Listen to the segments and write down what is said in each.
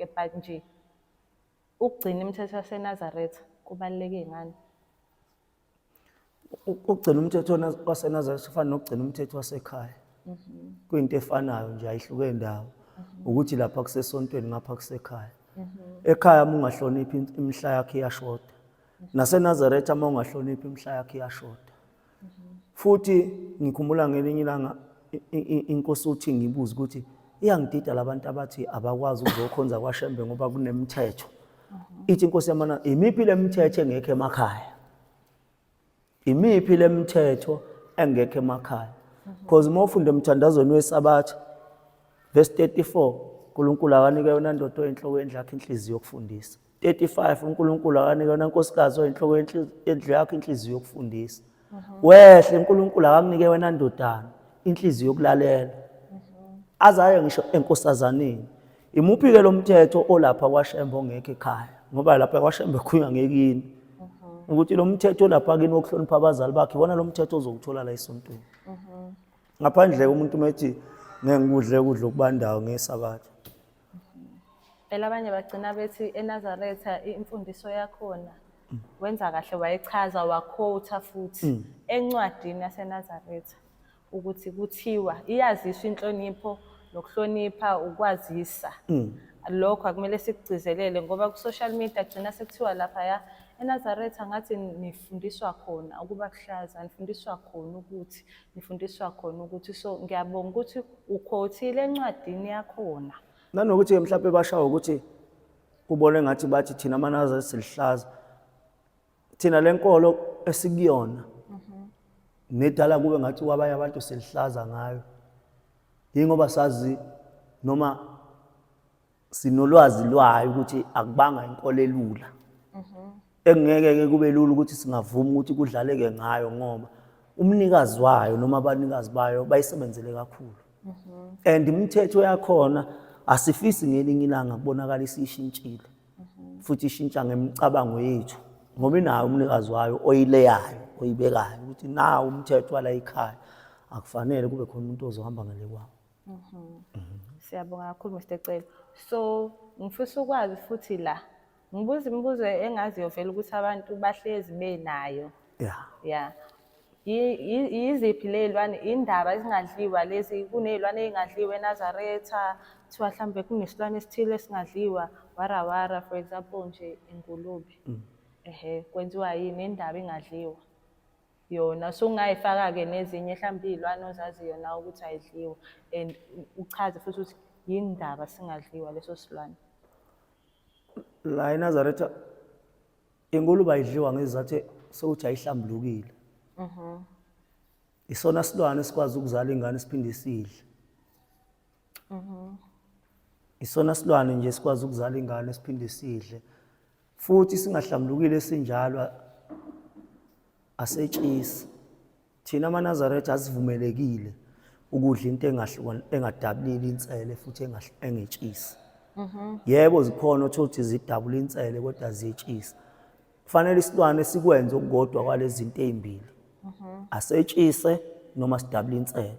konke, but nje ukugcina imithetho yaseNazaretha kubaluleke ngani? Ukugcina umthetho waseNazaretha ufana nokugcina umthetho wasekhaya. Kuyinto efanayo nje, ayihlukene ndawo. Ukuthi lapha kusesontweni ngapha kusekhaya. Ekhaya uma ungahloniphi imihla yakhe iyashoda. NaseNazaretha uma ungahloniphi imihla yakhe iyashoda. Futhi ngikhumbula ngelinye ilanga inkosi uthi ngibuza ukuthi iyangidida labantu abathi abakwazi ukuzokhonza kwaShembe ngoba kunemithetho. Ithi inkosi yamana, imiphi le mithetho engekho emakhaya? Imiphi le mithetho engekho emakhaya? Because uma ufunda emthandazweni weSabatha verse 34, uNkulunkulu akanike yona ndoda oyinhloko yendlu yakhe inhliziyo yokufundisa. 35, uNkulunkulu akanike yona nkosikazi oyinhloko yendlu yakhe inhliziyo yokufundisa. Wehle uNkulunkulu akanike wena ndodana inhliziyo yokulalela. Azaye ngisho enkosazaneni. Imuphi ke lo mthetho olapha kwaShembe ongekho ekhaya? Ngoba lapha kwaShembe kuya ngekini. Ukuthi lo mthetho lapha kini wokuhlonipha abazali bakhe wona lo mthetho ozokuthola la esontweni. Ngaphandle umuntu methi ngengikudle ukudla okubandayo ngeSabatha. Phela abanye bagcina bethi eNazaretha imfundiso yakhona wenza kahle, wayechaza waquota futhi encwadini yaseNazaretha ukuthi kuthiwa iyaziswa inhlonipho nokuhlonipha ukwazisa. Lokho akumele sikugcizelele ngoba ku-social media kugcina sekuthiwa lapha eNazaretha ngathi nifundiswa khona ukuba kuhlaza, nifundiswa khona ukuthi, so ngiyabonga ukuthi uquotile encwadini yakhona. Nanokuthi mhlawumbe bashawo ukuthi kubone ngathi bathi thina amaNazaretha silihlaza. Thina lenkolo esikuyona nedala kube ngathi kwabanye abantu silihlaza ngayo. Yingoba sazi noma sinolwazi lwayo ukuthi akubanga inkolo elula. Engeke kube lula ukuthi singavuma ukuthi kudlaleke ngayo ngoba umnikazi wayo noma abanikazi bayo bayisebenzele kakhulu. And imithetho yakhona asifisi ngelinye ilanga kubonakala isishintshile. Futhi ishintsha ngemicabango yethu ngoba inayo umnikazi wayo oyileyayo, oyibekayo ukuthi nawo umthetho wala ekhaya akufanele kube khona umuntu ozohamba ngale kwawo. Siyabonga kakhulu Mr. Celo. So ngifisa ukwazi futhi la ngibuza imibuzo engaziyo vele ukuthi abantu bahlezi benayo. Yeah. Yiziphi lezilwane indaba ezingadliwa lezi, kunezilwane ezingadliwa eNazaretha, kuthiwa mhlambe kunesilwane esithile esingadliwa, warawara for example nje ingulube. Kwenziwa yini indaba engadliwa? Yona sungayifaka ke nezinye mhlambe izilwane ozaziyo na ukuthi ayidliwa and uchaze futhi ukuthi yindaba singadliwa leso silwane. La eNazaretha ingulube ayidliwa ngezathu sokuthi ayihlambulukile. Isona silwane esikwazi ukuzala ingane siphinde sidle. Isona silwane nje esikwazi ukuzala ingane siphinde sidle. Futhi singahlambulukile sinjalo asetshisi. Thina amaNazaretha asivumelekile ukudla into engadabulile insele futhi engetshisi. Yebo zikhona ukuthi zidabula insele kodwa ziyetshisa. Kufanele isilwane sikwenze okukodwa kwalezi zinto ezimbili. Asetshise noma sidabule insele.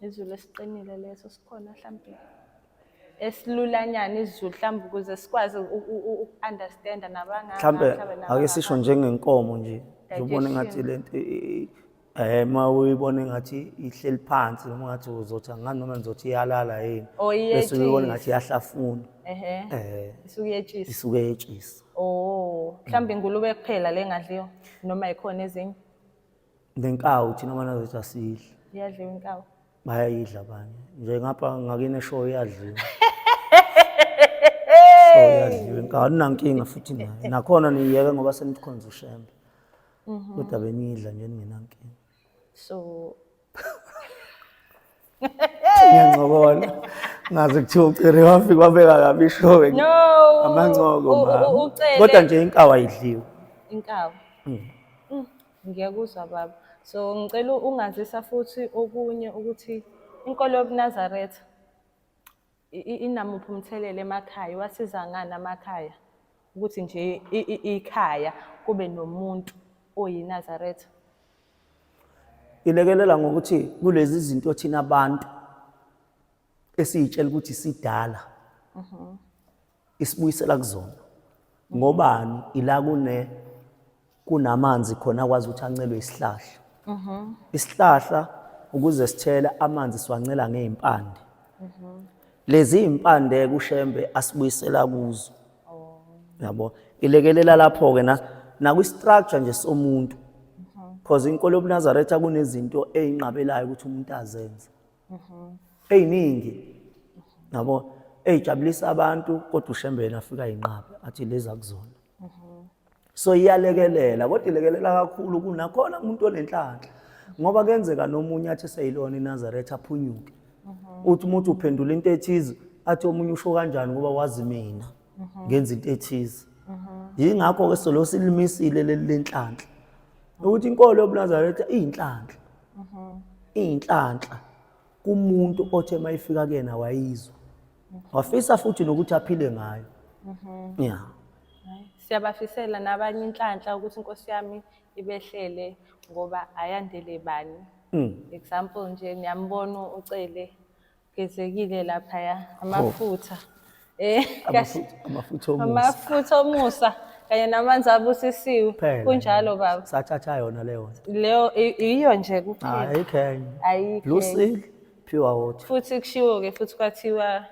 Izulu esiqinile leso sikhona mhlambe. Esilulanyana izulu mhlambe ukuze sikwazi uku-understand nabangaka mhlambe ake sisho njengenkomo nje. Ubone ngathi lento uma uyibone ngathi ihleli phansi noma ngathi uzothi ngani noma ngizothi iyalala yini. Bese uyibone ngathi iyahlafuna. Isuke yetshisa. Mhlambe ingulube kuphela lengadliwa noma ikhona ezinye? Nenkawu thina amaNazaretha asidli. Iyadliwa inkawu? Bayayidla abanye. Nje ngapha ngakini eshowe iyadliwa. Iyadliwa inkawu aninankinga futhi nayo. Nakhona niyeke ngoba senikhonza uShembe. Kodwa benidla nje ningenankinga. So ngiyancokola ngaze kuthiwa ucere wafika wabeka kabi ishowe. No. Amancoko mama. Kodwa nje inkawu ayidliwa. Inkawu. Ngiyakuzwa baba. So ngicela ungazisa futhi okunye ukuthi inkolo yobuNazaretha inamuphi umthelelo emakhaya, wasiza ngani amakhaya ukuthi nje ikhaya kube nomuntu oyiNazaretha? Ilekelela ngokuthi kulezi zinto thina abantu esiyitshela ukuthi sidala isibuyisela kuzona. Ngobani? Ila kunamanzi khona akwazi ukuthi ancelwe isihlahla. Isihlahla ukuze sithele amanzi siwancela ngeimpande. Lezi impande kushembe asibuyisela kuzo. Yabo, ilekelela lapho ke na kwi-structure nje somuntu. Because inkolo yobuNazaretha kunezinto eyinqabelayo ukuthi umuntu azenze. Eyiningi. Yabo, eyijabulisa abantu kodwa ushembe yena afika inqabe athi leza kuzona. So iyalekelela, kodwa ilekelela kakhulu kunakhona umuntu onenhlanhla. Ngoba kuyenzeka nomunye athi seyilona iNazaretha aphunyuke. Uthi umuntu uphendula into ethize athi omunye usho kanjani ngoba wazi mina ngenza into ethize. Yingakho ke solo silimisile lenhlanhla. Ukuthi inkolo yobuNazaretha iyinhlanhla. Iyinhlanhla kumuntu othe mayifika kuyena wayizwa. Wafisa futhi nokuthi aphile ngayo. Yeah. Siyabafisela nabanye inhlanhla ukuthi inkosi yami ibehlele ngoba ayandele bani. Example nje niyambona ucele gezekile lapha amafutha. Amafutha omusa kanye namanzi abusisiwe kunjalo baba. Sathatha yona leyo. Leyo iyo nje kuphela. Ayikho. Blue Seal pure water. Futhi kushiwo ke futhi kwathiwa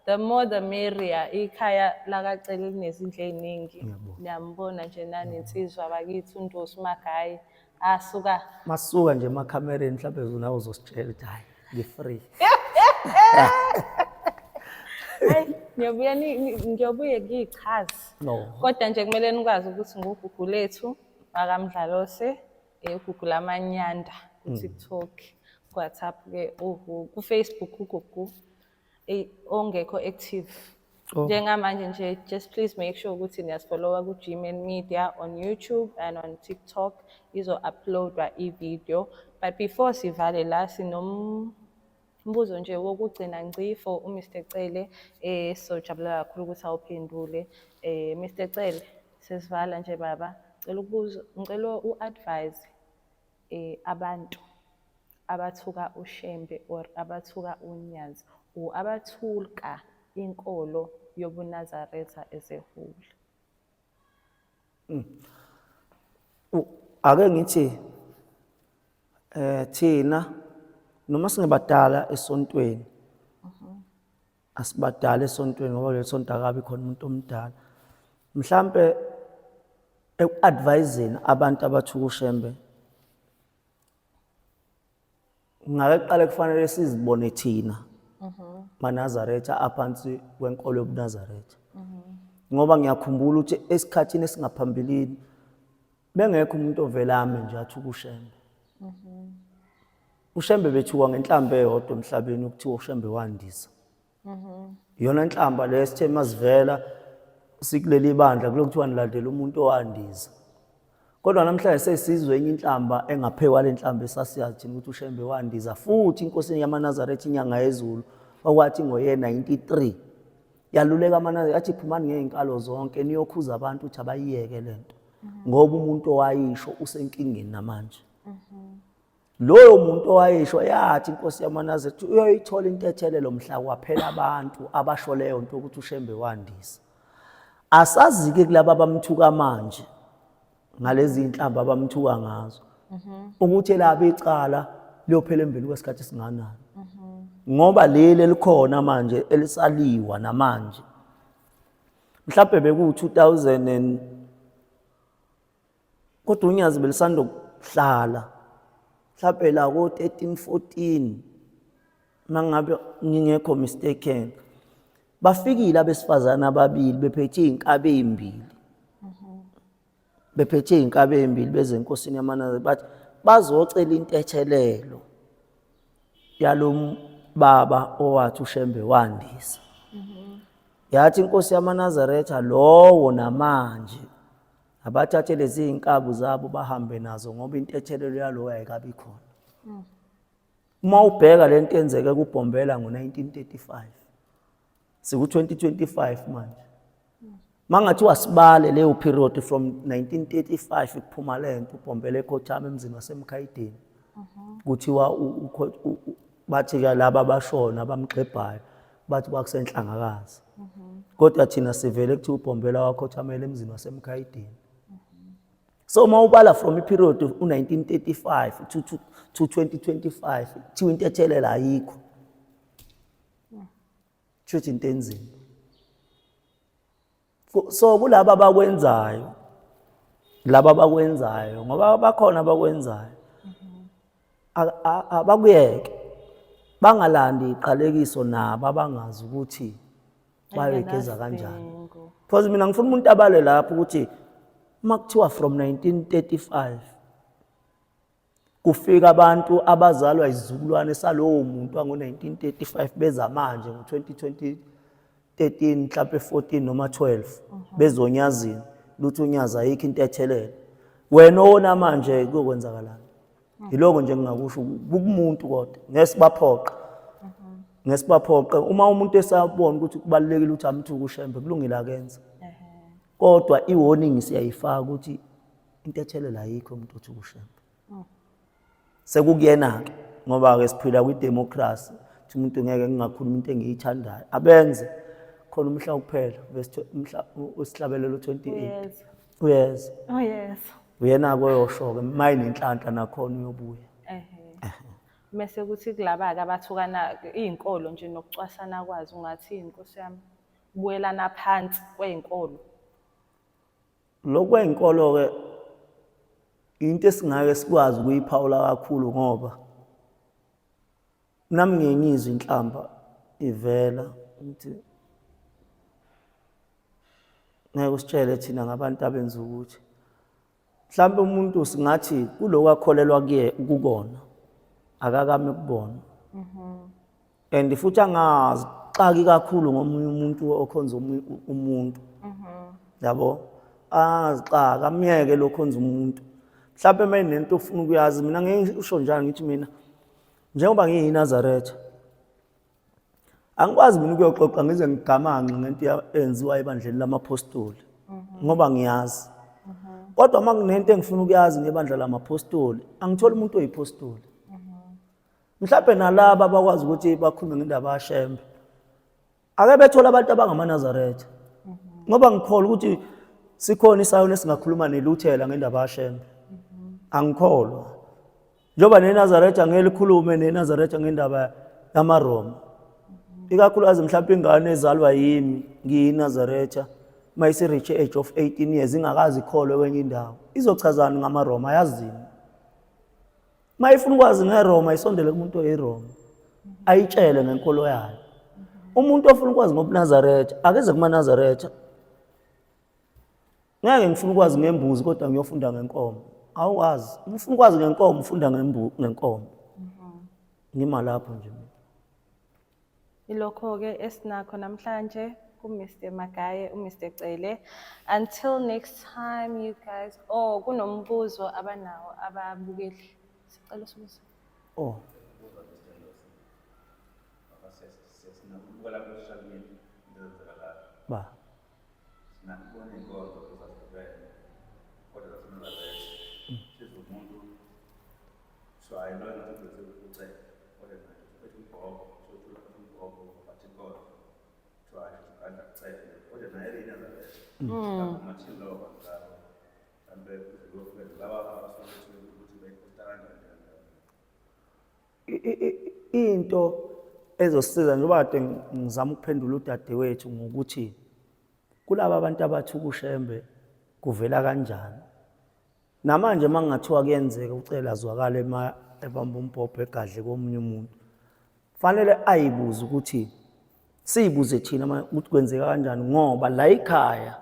the more the merrier. Ikhaya lakacela linezindlu eziningi. Niyambona nje nanensizwa bakithi uNdosi Magayi asuka masuka nje emakhamereni mhlawumbe nawe uzositshela ukuthi hayi ngi-free. Hayi ngiyobuye ngichaze. Kodwa nje kumele nikwazi ukuthi ngugugu lethu akamdlalose ugugu lamanyanda ku-TikTok, ku-WhatsApp ke ku-Facebook ugugu ongekho active. Njengamanje nje just please make sure ukuthi niyasifollowa ku-G-Man Media on YouTube and on TikTok izo-uploadwa i-video. But before sivale la sinombuzo nje wokugcina ngci for uMr Cele sojabulela kakhulu ukuthi awuphendule. Mr Cele sesivala nje baba, ngicela u-advise abantu abathuka uShembe or abathuka uNyazi or abathulka inkolo yobuNazaretha ezehule. Ake ngithi thina noma singebadala esontweni. Asibadala esontweni ngoba le sonto akabi khona umuntu omdala. Mhlambe eku-advising abantu abathuka uShembe. Ngake kuqale kufanele sizibone thina. maNazaretha aphansi kwenkolo yobuNazaretha. Ngoba ngiyakhumbula ukuthi esikhathini esingaphambilini bengekho umuntu ovelame nje athuka uShembe. uShembe bethuka ngenhlamba eyodwa emhlabeni ukuthiwa uShembe wandisa. Yona inhlamba lesithe masivela sikuleli bandla kulokuthiwa nilandela umuntu owandisa. Kodwa namhlanje sesizwe enye inhlamba engaphekwa le nhlamba esasiyazi thina ukuthi uShembe wandisa. Futhi inkosi yamaNazaretha inyanga yezulu okwathi ngoye-93 yaluleka amaNazaretha yathi phumani ngeinkalo zonke niyokhuza abantu ukuthi abayiyeke lento ngoba umuntu owayisho usenkingeni namanje. Loyo muntu owayisho yathi inkosi yamaNazaretha uyoyithola intethelelo mhla kwaphela abantu abasho leyo nto ukuthi uShembe wandisa. Asazi-ke kulabo abamthuka manje ngalezi inhlamba abamthuka ngazo ukuthi labo icala liyophela embili kwesikhathi esinganani. Ngoba leli elikhona manje elisaliwa namanje mhlawumbe beku-2000 kodwa uNyazi belisanda ukuhlala mhlawumbe la ko-13-14 mangabe ngingekho mistaken bafikile abesifazana ababili bephethe izinkabi ezimbili bephethe izinkabi ezimbili bezenkosini yamaNazaretha bathi bazocela intethelelo yalo baba owathi uShembe wandisa. Yathi inkosi yamaNazaretha lowo namanje abathathe lezi zinkabi zabo bahambe nazo ngoba intethelelo yalo ayikabi khona. Uma ubheka lento enzeke kuBhombela ngo-1935 siku-2025 manje. Mangathi wasibale leyo period from 1935 kuphuma lento uBhombela eKhothama emzini waseMkhayideni. Kuthiwa bathi ke laba bashona bamxebhayo bathi kwakusenhlangakazi. kodwa thina sivele kuthiwa ubhombela wakhothamela emzini wasemkhayidini. So uma ubala from i-period of 1935 to 2025 kuthiwa into ethelela ayikho. Kusho into enzima. So kulaba abakwenzayo ngoba bakhona abakwenzayo abakuyeke bangalandi iqalekiso nabo abangazi ukuthi bayoyigeza kanjani. Because mina ngifuna umuntu abale lapho ukuthi makuthiwa from 1935 kufika abantu abazalwa isizukulwane salowo muntu wango-1935 beza manje ngo-2013 mhlawumbe 14 noma 12 bezonyazini luthi unyaza ayikho into ethelele. Wena owona manje kuyokwenzakalani? Yiloko nje ngingakusho kumuntu kodwa ngesibaphoqa uma umuntu esabona ukuthi kubalekile ukuthi amthuke ushembe kulungile akenza. Kodwa i-warning siyayifaka ukuthi into ethelele ayikho umuntu othuka ushembe. Sekukuyena ke ngoba ke siphila kwi-democracy ukuthi umuntu ngeke ngingakhuluma into engiyithandayo abenze khona umhla kuphela bese umhla wesihlabelelo 28 uyeza uyena koyosho ke mayi nenhlanhla nakhona uyobuya. Mase kuthi kulaba ke abathukana izinkolo nje nokucwasana kwazi ungathi inkosi yami ubuyelana phansi kwezinkolo. Lokwezinkolo ke into esingake sikwazi ukuyiphawula kakhulu ngoba nami ngiyengizwe inhlamba ivela ukuthi ngeke usitshele thina ngabantu abenza ukuthi mhlawumbe umuntu singathi kuloko akholelwa kukona akakame kubona and futhi angazixaki kakhulu ngomunye umuntu okhonza umuntu yabo azixaki amyeke lokhonza umuntu mhlawumbe manje nento ufuna ukuyazi mina ngeke usho njalo ngithi mina njengoba ngiyiNazaretha angikwazi mina ukuyoxoxa ngize ngigamanxe ngento enziwa ebandleni lamapostoli ngoba ngiyazi. Kodwa uma kunento engifuna ukuyazi ngebandla lamapostoli angitholi umuntu oyipostoli. Mhlawumbe nalabo abakwazi ukuthi bakhulume ngendaba kaShembe ake bethola abantu abangamaNazaretha ngoba ngikholwa ukuthi sikhona isayona esingakhuluma neLuthela ngendaba kaShembe. Angikholwa njengoba neNazaretha ngeke likhulume neNazaretha ngendaba yamaRoma ikakhulukazi mhlawumbe ingane ezalwa yimi ngiyiNazaretha mayise reach age of 18 years ingakazi ikholwe kwenye indawo izochazana ngamaRoma yazini. Mayifuna ukwazi ngeRoma isondele kumuntu oyiRoma ayitshele ngenkolo yayo. Umuntu ofuna ukwazi ngobuNazaretha akeze kumaNazaretha. Ngeke ngifuna ukwazi ngembuzi kodwa ngiyofunda ngenkomo. Awuwazi ufuna ukwazi ngenkomo ufunda ngenkomo. Ngima lapho nje. Ilokho ke esinakho namhlanje kuMr Magaye uMr Cele. Until next time you guys. Oh kunombuzo abanawo ababukeli. Sicela sibuze. Oh. Ba. Into ezosiza njengoba kade ngizama ukuphendula udadewethu ngokuthi kulabo abantu abathuka ushembe kuvela kanjani. Namanje mangingathiwa kuyenzeka uCele azwakala ebamba umbhobho egadle komunye umuntu. Fanele ayibuze ukuthi siyibuze thina ukuthi kwenzeka kanjani ngoba la ekhaya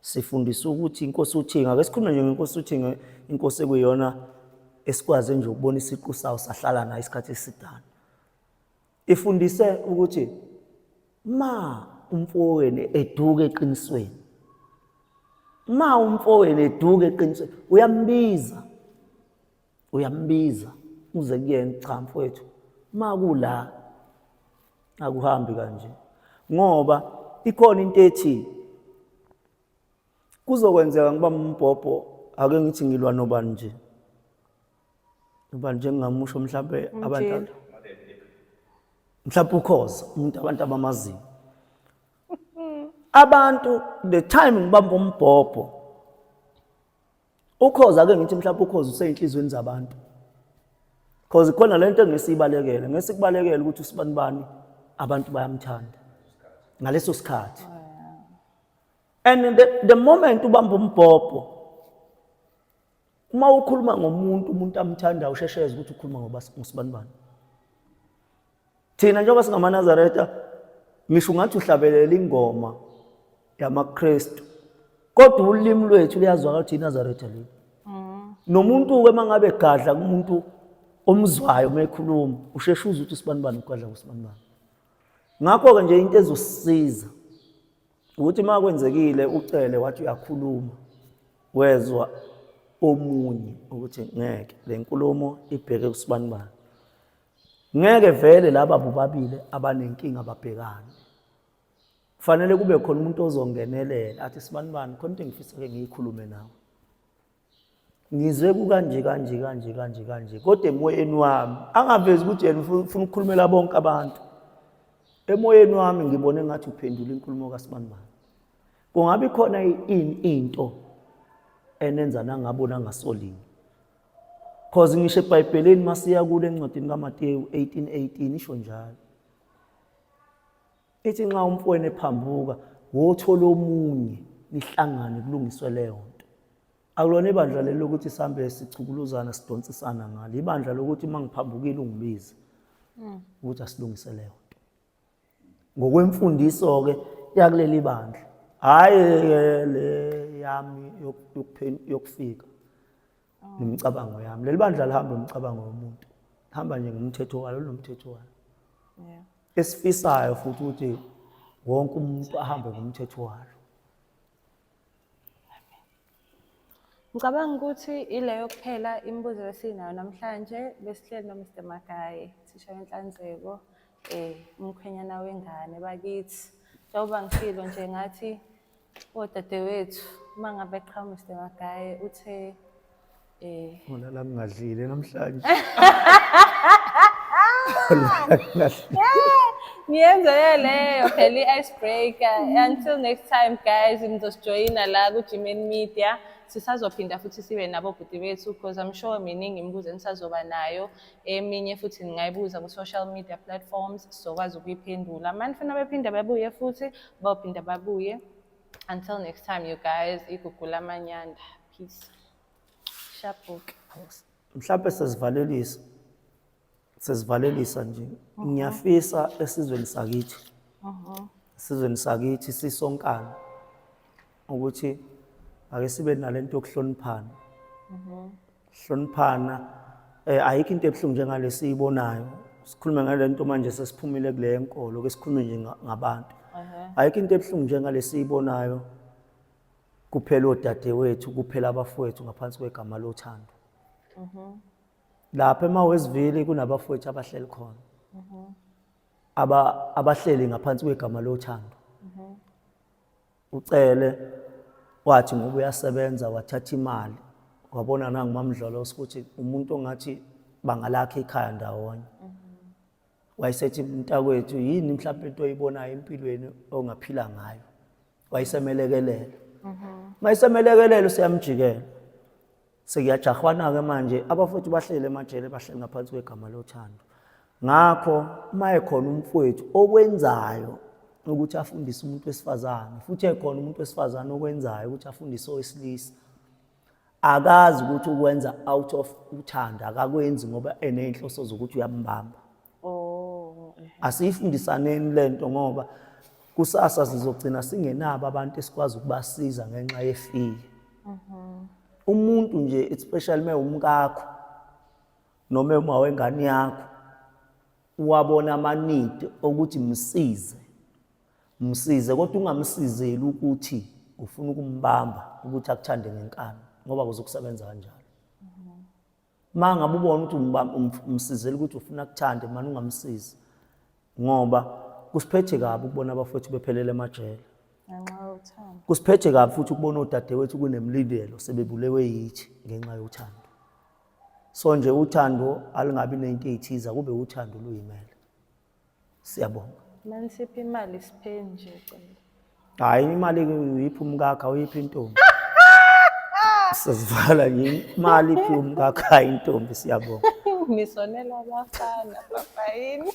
sifundisa ukuthi inkosi uThinga ake sikhulume nje ngenkosi uThinga inkosi ekuyona esikwaze nje ukubona isiqu sawo sahlala nayo isikhathi esidana. Ifundise ukuthi ma umfowenu eduka eqinisweni. Ma umfowenu eduka eqinisweni uyambiza uze kuyena cha mfowethu ma kula akuhambi kanje ngoba ikhona into ethi kuzokwenzeka ngiba umbhobho ake ngithi ngilwa nobani nje ubani njengamusho mhlawumbe abantu mhlawumbe ukhoza umuntu abantu abamaziyo abantu the time ngibamba umbhobho ukhoza ke ngithi mhlawumbe ukhoza useyinhlizweni zabantu because khona lento engesibalekele ngesikubalekela ukuthi usibanibani abantu bayamthanda ngaleso sikhathi and the moment ubamba umbhobho uma ukhuluma ngomuntu umuntu amthandayo ushesheze ukuthi ukhuluma ngosibanibani thina njengoba singamaNazaretha ngisho ngathi uhlabelela ingoma yamaKristu kodwa ulimi lwethu liyazwakala ukuthi iNazaretha le nomuntu ke mangabe gadla kumuntu omzwayo mayikhuluma usheshe uzwe ukuthi usibanibani ugadla ngosibanibani ngakho ke nje into ezosisiza ukuthi makwenzekile ucele wathi uyakhuluma wezwa omunye ukuthi ngeke le nkulumo ibheke kusibanibani ngeke vele laba bobabili abanenkinga babhekane kufanele kube khona umuntu ozongenelela athi sibanibani khona into engifisa ke ngiyikhulume nawe ngizwe kanje kodwa emoyeni wami angavezi ukuthi yena ufuna ukukhulumela bonke abantu emoyeni wami ngibone ngathi uphendula inkulumo kaSibanibani kungabi khona into enenza nangabona ngasolini because ngisho eBhayibhelini masiya kule encwadini kaMateyu 18:18 isho njalo ithi nxa umfowenu ephambuka wothola omunye nihlangane kulungiswe leyo nto akulona ibandla lelo ukuthi sihambe sichukuluzana sidonsisana ngalo ibandla lokuthi mangiphambukile ungibize ukuthi asilungise leyo nto ngokwemfundiso ke yakuleli bandla hayi le yami yokufika nemicabango yami leli bandla lihamba imicabango yomuntu hamba nje ngomthetho walo nomthetho walo esifisayo futhi ukuthi wonke umuntu ahambe ngomthetho walo ngicabanga ukuthi ileyo kuphela imibuzo esinayo namhlanje besihleli noMr Magayi thisha wenhlanzeko umkhwenyana wengane bakithi njengoba ngishilo nje ngathi odadewethu uma ngabe qha uMr Magayi uthe Ngona la ngingadlile namhlanje. Niyenze leyo phela i-icebreaker. Until next time guys, ngizosijoyina la ku-Jimin Media. Sisazophinda futhi sibe nabo bhuti bethu because I'm sure miningi imibuzo enisazoba nayo. Eminye futhi ningayibuza ku-social media platforms sizokwazi ukuyiphendula. Manifuna bephinde babuye futhi bawuphinda babuye. Until next time you guys, igugu lamanyanda. Peace. Sharp. Mhlawumbe sesivalelisa nje. Ngiyafisa esizweni sakithi. Esizweni sakithi sisonkana ukuthi ake sibe nalento yokuhloniphana. Hloniphana ayikho into ebuhlungu njengalesi siyibonayo. Sikhuluma ngalento manje sesiphumile kule enkolo ke sikhulume nje ngabantu. Ayikho into ebuhlungu njengalesi siyibonayo. Kuphela odadewethu kuphela abafowethu ngaphansi kwegama lothando. Lapha eMawesivili kunabafowethu abahleli khona. Abahleli ngaphansi kwegama lothando. Ucele wathi ngoba uyasebenza wathatha imali wabona nangumamdlalo ukuthi umuntu ongathi bangalakha ekhaya ndawonye. Wayesethi mntakwethu yini mhlawumbe into oyibonayo empilweni ongaphila ngayo. Wayesemelekelela. Mayisemelekelelo siyamjikela. Sekuyajahwana ke manje abafowethu bahlele emajele bahleli ngaphansi kwegama lothando. Ngakho maye khona umfowethu okwenzayo ukuthi afundise umuntu wesifazane futhi ekhona umuntu wesifazane okwenzayo ukuthi afundise owesilisa. Akazi ukuthi ukwenza out of uthanda akakwenzi ngoba enenhloso zokuthi uyambamba. Asiyifundisaneni lento ngoba kusasa sizogcina singenabo abantu esikwazi ukubasiza ngenxa yefee. Umuntu nje especially umkakho noma uma wengane yakho uwabona amanidi ukuthi msize kodwa ungamsizeli ukuthi ufuna ukumbamba ukuthi akuthande ngenkani ngoba kuzokusebenza kanjalo. Mangabe ubona ukuthi umsizeli ukuthi ufuna ukuthande manje ungamsizi ngoba kusiphethe kabi ukubona abafowethu bephelele emajele. Ngenxa yothando. Kusiphethe kabi futhi ukubona odadewethu kunemlindelo sebebulewe yithi ngenxa yothando. So nje uthando alingabi nento ezithiza kube uthando luyimele. Siyabonga. Manisiphi imali siphe nje cela. Hayi imali uyiphi umkakha uyiphi intombi. Sizivala yini imali iphi umkakha intombi siyabonga. Nisonela abafana papa yini.